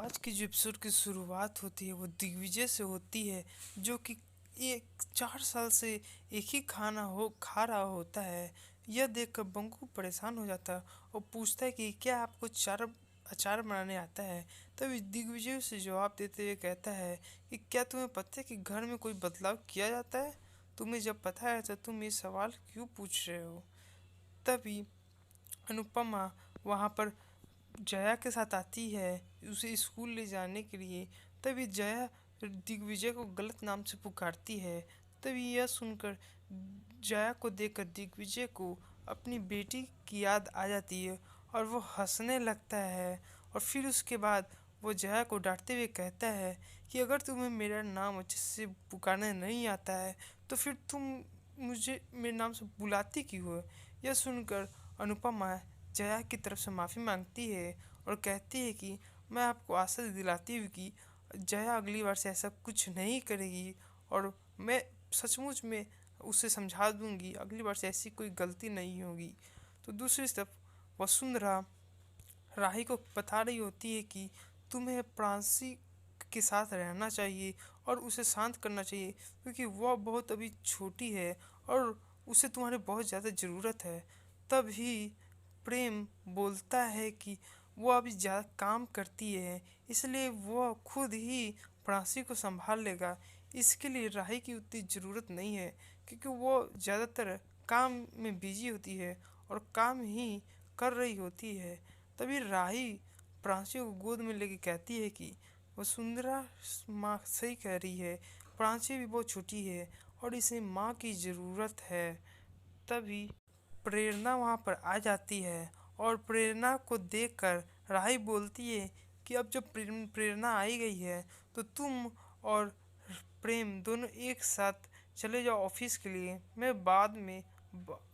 आज की जो एपिसोड की शुरुआत होती है वो दिग्विजय से होती है, जो कि ये 4 साल से एक ही खाना हो खा रहा होता है। यह देखकर बंकू परेशान हो जाता है और पूछता है कि क्या आपको चार अचार बनाने आता है। तभी दिग्विजय उसे जवाब देते हुए कहता है कि क्या तुम्हें पता है कि घर में कोई बदलाव किया जाता है। तुम्हें जब पता है तो तुम ये सवाल क्यों पूछ रहे हो। तभी अनुपमा वहाँ पर जया के साथ आती है उसे स्कूल ले जाने के लिए। तभी जया दिग्विजय को गलत नाम से पुकारती है। तभी यह सुनकर जया को देखकर दिग्विजय को अपनी बेटी की याद आ जाती है और वो हंसने लगता है। और फिर उसके बाद वो जया को डांटते हुए कहता है कि अगर तुम्हें मेरा नाम अच्छे से पुकारने नहीं आता है तो फिर तुम मुझे मेरे नाम से बुलाती क्यों हो। यह सुनकर अनुपमा जया की तरफ से माफ़ी मांगती है और कहती है कि मैं आपको आशा दिलाती हूँ कि जया अगली बार से ऐसा कुछ नहीं करेगी और मैं सचमुच में उसे समझा दूंगी, अगली बार से ऐसी कोई गलती नहीं होगी। तो दूसरी तरफ वसुंधरा राही को बता रही होती है कि तुम्हें प्रांसी के साथ रहना चाहिए और उसे शांत करना चाहिए, क्योंकि वह बहुत अभी छोटी है और उसे तुम्हारी बहुत ज़्यादा ज़रूरत है। तभी प्रेम बोलता है कि वो अभी ज़्यादा काम करती है, इसलिए वो खुद ही प्रांसी को संभाल लेगा। इसके लिए राही की उतनी ज़रूरत नहीं है, क्योंकि वो ज़्यादातर काम में बिजी होती है और काम ही कर रही होती है। तभी राही प्रांसी को गोद में लेके कहती है कि वसुंधरा माँ सही कह रही है, प्रांसी भी बहुत छोटी है और इसे माँ की ज़रूरत है। तभी प्रेरणा वहाँ पर आ जाती है और प्रेरणा को देखकर राही बोलती है कि अब जब प्रेरणा आई गई है तो तुम और प्रेम दोनों एक साथ चले जाओ ऑफिस के लिए, मैं बाद में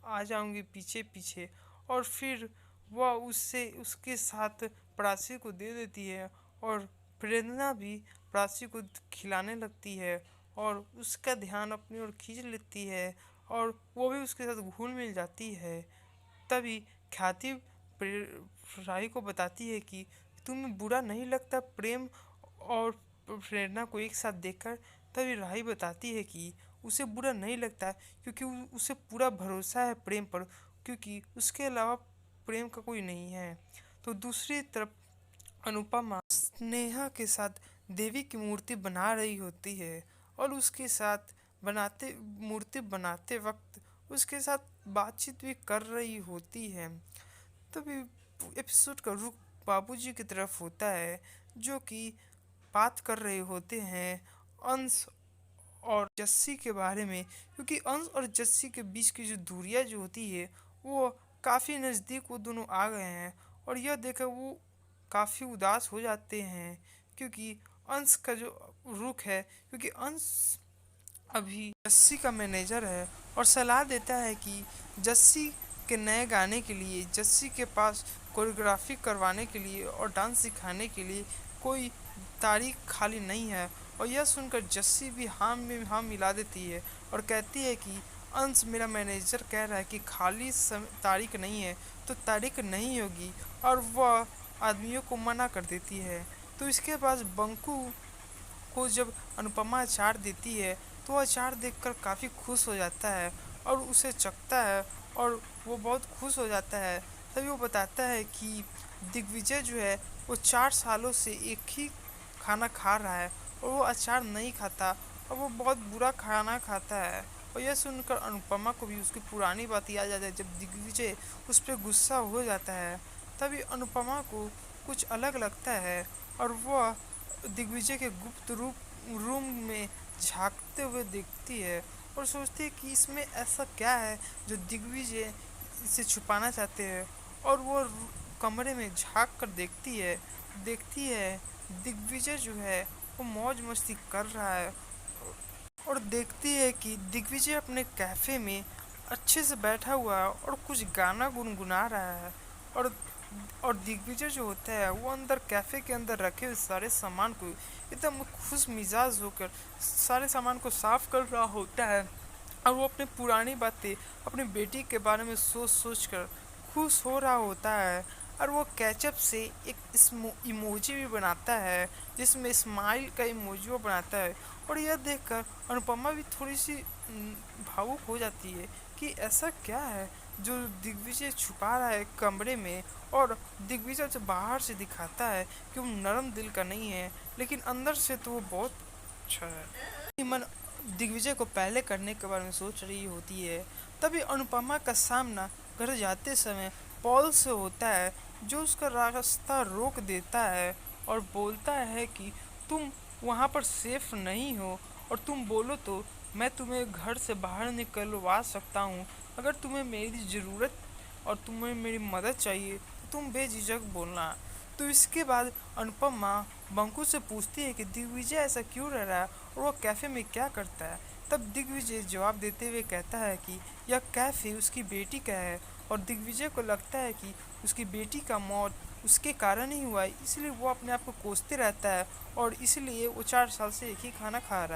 आ जाऊंगी पीछे पीछे। और फिर वह उससे उसके साथ प्राची को दे देती है और प्रेरणा भी प्राची को खिलाने लगती है और उसका ध्यान अपनी ओर खींच लेती है और वो भी उसके साथ घुल मिल जाती है। तभी ख्याति राही को बताती है कि तुम्हें बुरा नहीं लगता प्रेम और प्रेरणा को एक साथ देखकर। तभी राही बताती है कि उसे बुरा नहीं लगता क्योंकि उसे पूरा भरोसा है प्रेम पर, क्योंकि उसके अलावा प्रेम का कोई नहीं है। तो दूसरी तरफ अनुपमा स्नेहा के साथ देवी की मूर्ति बना रही होती है और उसके साथ बनाते मूर्ति बनाते वक्त उसके साथ बातचीत भी कर रही होती है। तभी एपिसोड का रुख बाबूजी की तरफ होता है, जो कि बात कर रहे होते हैं अंश और जस्सी के बारे में, क्योंकि अंश और जस्सी के बीच की जो दूरियां जो होती है वो काफ़ी नज़दीक वो दोनों आ गए हैं। और यह देखकर वो काफ़ी उदास हो जाते हैं, क्योंकि अंश का जो रुख है, क्योंकि अंश अभी जस्सी का मैनेजर है और सलाह देता है कि जस्सी के नए गाने के लिए जस्सी के पास कोरियोग्राफी करवाने के लिए और डांस सिखाने के लिए कोई तारीख खाली नहीं है। और यह सुनकर जस्सी भी हाँ में हाँ मिला देती है और कहती है कि अंश मेरा मैनेजर कह रहा है कि खाली तारीख नहीं है तो तारीख नहीं होगी, और वह आदमियों को मना कर देती है। तो इसके बाद बंकू को जब अनुपमा अचार देती है तो वह अचार देखकर काफ़ी खुश हो जाता है और उसे चखता है और वो बहुत खुश हो जाता है। तभी वो बताता है कि दिग्विजय जो है वो 4 सालों से एक ही खाना खा रहा है और वो अचार नहीं खाता और वो बहुत बुरा खाना खाता है। और यह सुनकर अनुपमा को भी उसकी पुरानी बात याद आ जाती है, जब दिग्विजय उस पर गुस्सा हो जाता है। तभी अनुपमा को कुछ अलग लगता है और वह दिग्विजय के गुप्त रूम में झांकते हुए देखती है और सोचती है कि इसमें ऐसा क्या है जो दिग्विजय से छुपाना चाहते हैं। और वो कमरे में झांक कर देखती है दिग्विजय जो है वो मौज मस्ती कर रहा है और देखती है कि दिग्विजय अपने कैफ़े में अच्छे से बैठा हुआ है और कुछ गाना गुनगुना रहा है। और दिग्विजय जो होता है वो अंदर कैफ़े के अंदर रखे हुए सारे सामान को एकदम खुश मिजाज होकर सारे सामान को साफ कर रहा होता है और वो अपनी पुरानी बातें अपनी बेटी के बारे में सोच सोच कर खुश हो रहा होता है। और वो केचप से एक इमोजी भी बनाता है, जिसमें स्माइल का इमोजी वो बनाता है। और यह देखकर अनुपमा भी थोड़ी सी भावुक हो जाती है कि ऐसा क्या है जो दिग्विजय छुपा रहा है कमरे में। और दिग्विजय से बाहर से दिखाता है कि वो नरम दिल का नहीं है, लेकिन अंदर से तो वो बहुत अच्छा है। मन दिग्विजय को पहले करने के बारे में सोच रही होती है। तभी अनुपमा का सामना घर जाते समय पॉल से होता है, जो उसका रास्ता रोक देता है और बोलता है कि तुम वहाँ पर सेफ नहीं हो, और तुम बोलो तो मैं तुम्हें घर से बाहर निकलवा सकता हूँ। अगर तुम्हें मेरी ज़रूरत और तुम्हें मेरी मदद चाहिए तो तुम बेझिझक बोलना। तो इसके बाद अनुपमा बंकू से पूछती है कि दिग्विजय ऐसा क्यों रह रहा है और वो कैफ़े में क्या करता है। तब दिग्विजय जवाब देते हुए कहता है कि यह कैफ़े उसकी बेटी का है, और दिग्विजय को लगता है कि उसकी बेटी का मौत उसके कारण ही हुआ है, इसलिए वो अपने आप को कोसते रहता है, और इसलिए वो 4 साल से एक ही खाना खा रहा है।